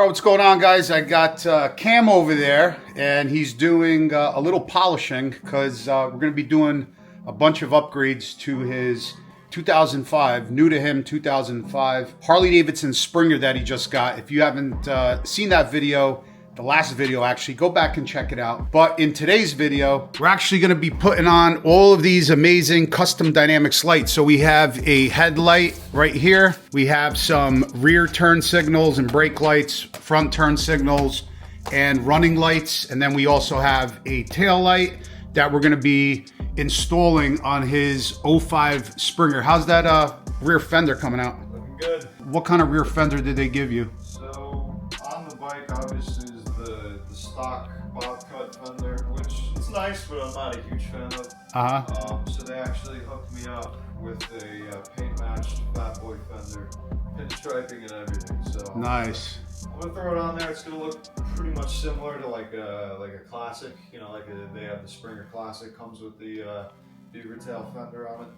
Alright, what's going on, guys? I got Cam over there, and he's doing a little polishing because we're going to be doing a bunch of upgrades to his 2005, new to him 2005 Harley Davidson Springer that he just got. If you haven't seen that video, the last video actually, go back and check it out. But in today's video, we're actually going to be putting on all of these amazing custom dynamics lights. So we have a headlight right here. We have some rear turn signals and brake lights, front turn signals and running lights. And then we also have a tail light that we're going to be installing on his 05 Springer. How's that rear fender coming out? Looking good. What kind of rear fender did they give you? So on the bike, obviously, is the stock bob cut fender, which it's nice, but I'm not a huge fan of. So they actually hooked me up with a paint matched Fat Boy fender, pinstriping and everything. So Nice. I'm gonna throw it on there. It's gonna look pretty much similar to like a classic. You know, they have the Springer Classic, comes with the beaver tail fender on it.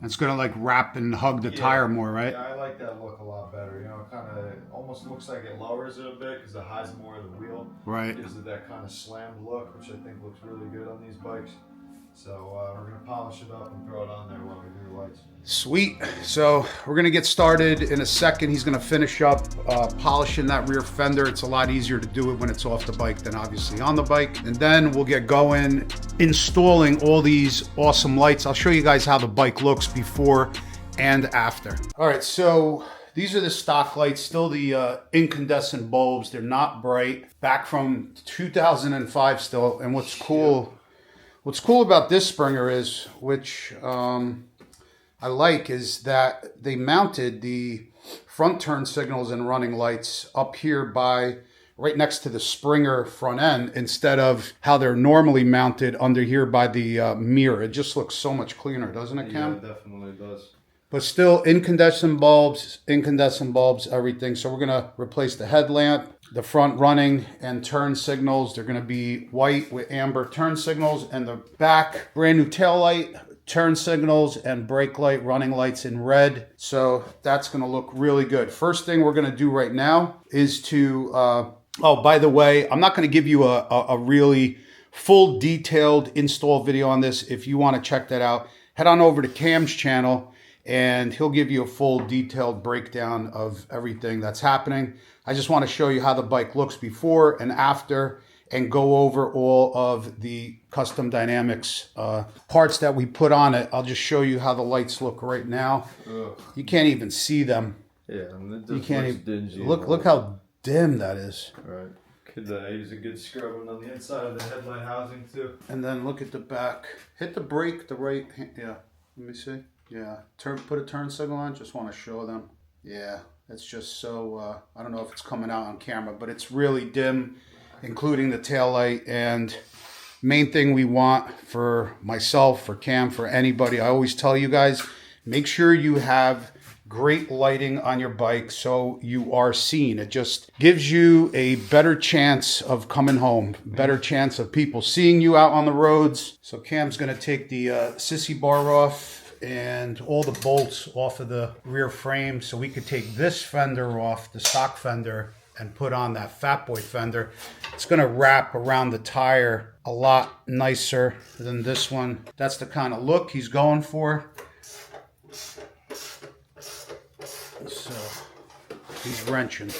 It's gonna like wrap and hug the tire more, right? Yeah, I like that look a lot better. You know, it kind of almost looks like it lowers it a bit because it hides more of the wheel. Right. Gives it that kind of slammed look, which I think looks really good on these bikes. So we're gonna polish it up and throw it on there while we do the lights. Sweet. So we're gonna get started in a second. He's gonna finish up polishing that rear fender. It's a lot easier to do it when it's off the bike than obviously on the bike. And then we'll get going installing all these awesome lights. I'll show you guys how the bike looks before and after. All right, so these are the stock lights, still the incandescent bulbs. They're not bright, back from 2005 still. And what's cool about this Springer is, which I like, is that they mounted the front turn signals and running lights up here by right next to the Springer front end instead of how they're normally mounted under here by the mirror. It just looks so much cleaner, doesn't it, Cam? Yeah, it definitely does. But still incandescent bulbs, everything. So we're gonna replace the headlamp, the front running and turn signals. They're gonna be white with amber turn signals, and the back brand new tail light, turn signals and brake light, running lights in red. So that's gonna look really good. First thing we're gonna do right now is to, oh, by the way, I'm not gonna give you a really full detailed install video on this. If you wanna check that out, head on over to Cam's channel and he'll give you a full detailed breakdown of everything that's happening. I just want to show you how the bike looks before and after and go over all of the custom dynamics parts that we put on it. I'll just show you how the lights look right now. Ugh. You can't even see them. Yeah, I mean, it You just can't looks even dingy. look how dim that is. Right. Could use a good scrubbing on the inside of the headlight housing too. And then look at the back. Hit the brake, the right hand. Yeah, let me see. Yeah, put a turn signal on. Just want to show them. Yeah, it's just so, I don't know if it's coming out on camera, but it's really dim, including the tail light. And main thing we want for myself, for Cam, for anybody, I always tell you guys, make sure you have great lighting on your bike so you are seen. It just gives you a better chance of coming home, better chance of people seeing you out on the roads. So Cam's gonna take the sissy bar off and all the bolts off of the rear frame so we could take this fender off, the stock fender, and put on that Fat Boy fender. It's gonna wrap around the tire a lot nicer than this one. That's the kind of look he's going for. So he's wrenching.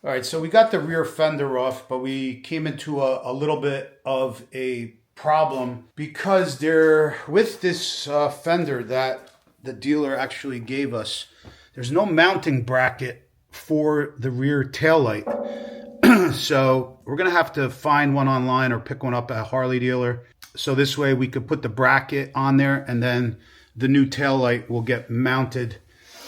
All right, so we got the rear fender off, but we came into a little bit of a problem because there, with this fender that the dealer actually gave us, there's no mounting bracket for the rear tail light. So we're gonna have to find one online or pick one up at a Harley dealer. So this way we could put the bracket on there and then the new tail light will get mounted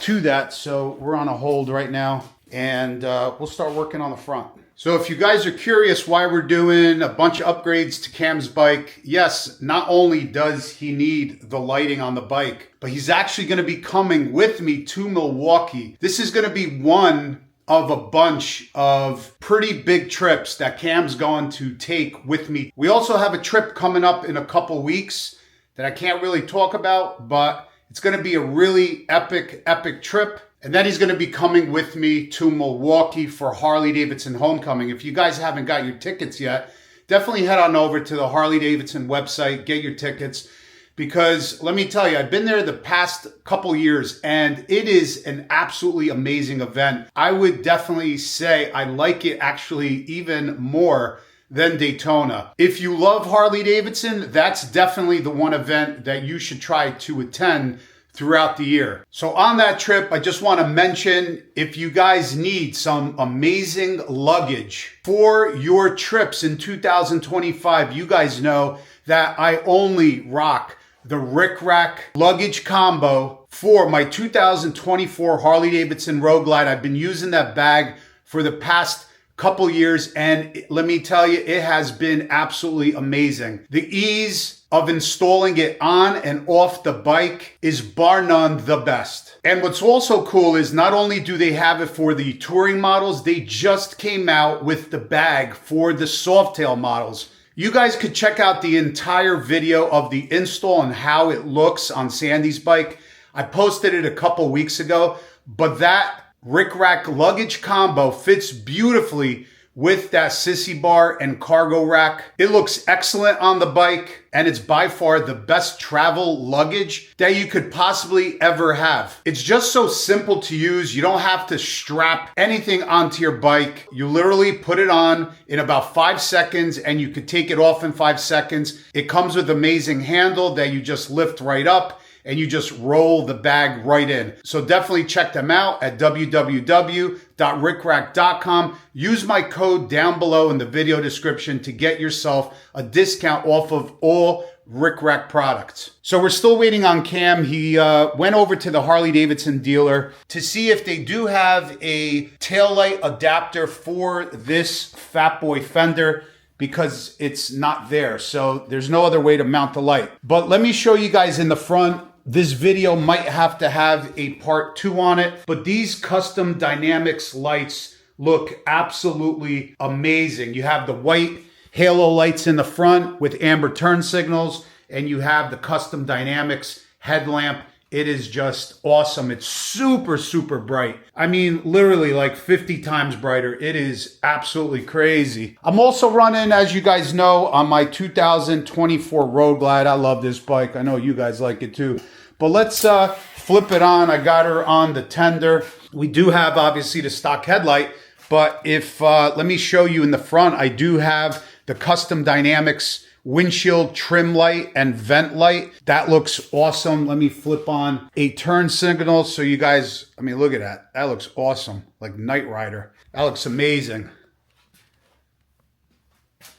to that. So we're on a hold right now and we'll start working on the front. So if you guys are curious why we're doing a bunch of upgrades to Cam's bike, yes, not only does he need the lighting on the bike, but he's actually going to be coming with me to Milwaukee. This is going to be one of a bunch of pretty big trips that Cam's going to take with me. We also have a trip coming up in a couple weeks that I can't really talk about, but it's going to be a really epic trip. And then he's going to be coming with me to Milwaukee for Harley Davidson Homecoming. If you guys haven't got your tickets yet, definitely head on over to the Harley Davidson website, get your tickets. Because let me tell you, I've been there the past couple years and it is an absolutely amazing event. I would definitely say I like it actually even more than Daytona. If you love Harley Davidson, that's definitely the one event that you should try to attend throughout the year. So on that trip, I just want to mention, if you guys need some amazing luggage for your trips in 2025, you guys know that I only rock the Rick Rack luggage combo for my 2024 Harley Davidson Road Glide. I've been using that bag for the past couple years, and let me tell you, it has been absolutely amazing. The ease of installing it on and off the bike is bar none the best. And what's also cool is not only do they have it for the touring models, they just came out with the bag for the Softail models. You guys could check out the entire video of the install and how it looks on Sandy's bike. I posted it a couple weeks ago, but that Rick Rack luggage combo fits beautifully with that sissy bar and cargo rack. It looks excellent on the bike, and it's by far the best travel luggage that you could possibly ever have. It's just so simple to use. You don't have to strap anything onto your bike. You literally put it on in about 5 seconds and you could take it off in 5 seconds. It comes with an amazing handle that you just lift right up and you just roll the bag right in. So definitely check them out at www.rickrack.com. Use my code down below in the video description to get yourself a discount off of all Rick Rack products. So we're still waiting on Cam. He went over to the Harley Davidson dealer to see if they do have a taillight adapter for this Fat Boy fender, because it's not there. So there's no other way to mount the light. But let me show you guys in the front. This video might have to have a part 2 on it, but these custom dynamics lights look absolutely amazing. You have the white halo lights in the front with amber turn signals, and you have the custom dynamics headlamp. It is just awesome. It's super, super bright. I mean, literally like 50 times brighter. It is absolutely crazy. I'm also running, as you guys know, on my 2024 Road Glide. I love this bike. I know you guys like it too. But let's flip it on. I got her on the tender. We do have, obviously, the stock headlight. But if, let me show you in the front, I do have the custom dynamics windshield trim light and vent light. That looks awesome. Let me flip on a turn signal so you guys, I mean, look at that. That looks awesome. Like Knight Rider. That looks amazing.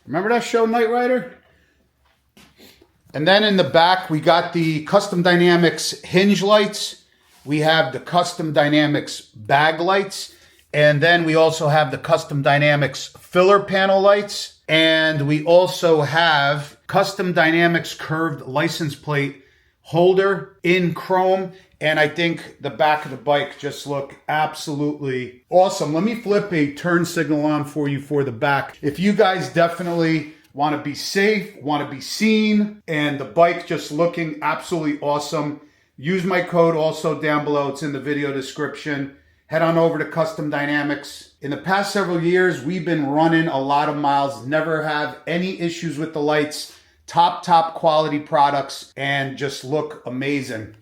Remember that show, Knight Rider? And then in the back, we got the custom dynamics hinge lights. We have the custom dynamics bag lights. And then we also have the custom dynamics filler panel lights. And we also have custom dynamics curved license plate holder in chrome. And I think the back of the bike just look absolutely awesome. Let me flip a turn signal on for you for the back. If you guys definitely want to be safe, want to be seen, and the bike just looking absolutely awesome, use my code also down below. It's in the video description. Head on over to Custom Dynamics. In the past several years, we've been running a lot of miles, never have any issues with the lights, top quality products, and just look amazing.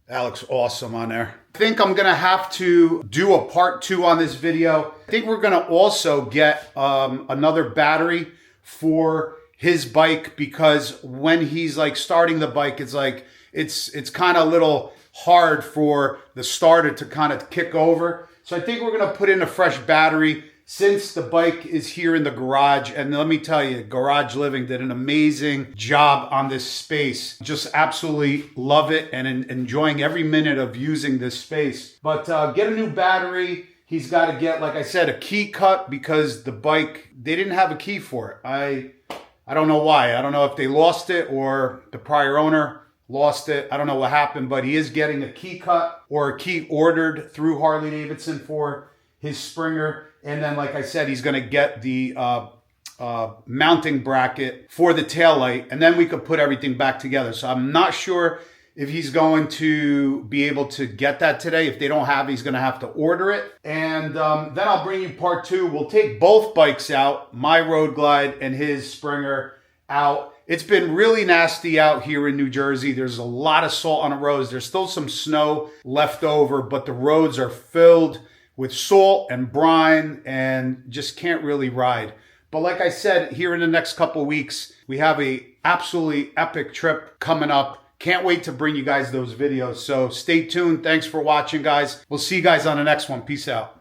That looks awesome on there. I think I'm gonna have to do a part 2 on this video. I think we're gonna also get another battery for his bike, because when he's like starting the bike, it's like, it's kind of a little hard for the starter to kind of kick over. So I think we're going to put in a fresh battery since the bike is here in the garage. And let me tell you, Garage Living did an amazing job on this space. Just absolutely love it and enjoying every minute of using this space. But get a new battery. He's got to get, like I said, a key cut, because the bike, they didn't have a key for it. I don't know why. I don't know if they lost it or the prior owner lost it. I don't know what happened, but he is getting a key cut or a key ordered through Harley Davidson for his Springer. And then, like I said, he's going to get the mounting bracket for the taillight, and then we could put everything back together. So I'm not sure if he's going to be able to get that today. If they don't have it, he's going to have to order it. And then I'll bring you part 2. We'll take both bikes out, my Road Glide and his Springer out. It's been really nasty out here in New Jersey. There's a lot of salt on the roads. There's still some snow left over, but the roads are filled with salt and brine and just can't really ride. But like I said, here in the next couple of weeks, we have a absolutely epic trip coming up. Can't wait to bring you guys those videos. So stay tuned. Thanks for watching, guys. We'll see you guys on the next one. Peace out.